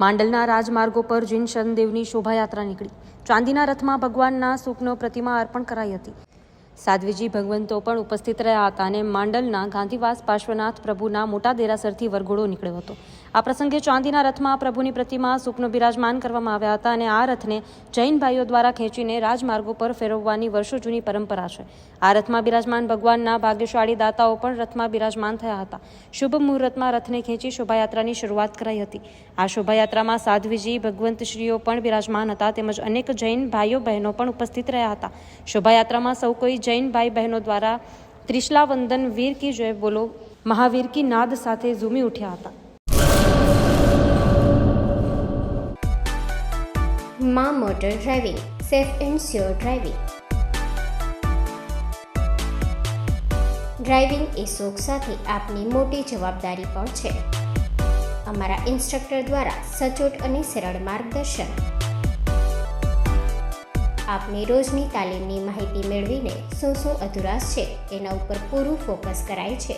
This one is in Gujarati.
માંડલના રાજમાર્ગો પર જૈન શરણદેવની શોભાયાત્રા નીકળી. ચાંદીના રથમાં ભગવાનના સૂપનો પ્રતિમા અર્પણ કરાઈ હતી. સાધ્વીજી ભગવંતો પણ ઉપસ્થિત રહ્યા હતા અને માંડલના ગાંધીવાસ પાર્શ્વનાથ પ્રભુના મોટા દેરાસરથી વરઘોડો નીકળ્યો હતો. આ પ્રસંગે ચાંદીના રથમાં પ્રભુની પ્રતિમા સૂપનો બિરાજમાન કરવામાં આવ્યા હતા અને આ રથને જૈન ભાઈઓ દ્વારા ખેંચીને રાજમાર્ગો પર ફેરવવાની વર્ષો જૂની પરંપરા છે. આ રથમાં બિરાજમાન ભગવાનના ભાગ્યશાળી દાતાઓ પણ રથમાં બિરાજમાન થયા હતા. શુભ મુહૂર્તમાં રથને ખેંચી શોભાયાત્રાની શરૂઆત કરાઈ હતી. આ શોભાયાત્રામાં સાધ્વીજી ભગવંતશ્રીઓ પણ બિરાજમાન હતા તેમજ અનેક જૈન ભાઈઓ બહેનો પણ ઉપસ્થિત રહ્યા હતા. શોભાયાત્રામાં સૌ કોઈ જૈન ભાઈ બહેનો દ્વારા ત્રિશલા વંદન વીર કી જય બોલો મહાવીર કી નાદ સાથે ઝૂમી ઉઠ્યા હતા. માં motor driving, safe and sure driving. Driving એ શોખ સાથે આપની મોટી જવાબદારી પણ છે. અમારા ઇન્સ્ટ્રક્ટર દ્વારા સચોટ અને સરળ માર્ગદર્શન. આપની રોજની તાલીમની માહિતી મેળવીને શું અધુરાશ છે તેના ઉપર પૂરું ફોકસ કરાય છે.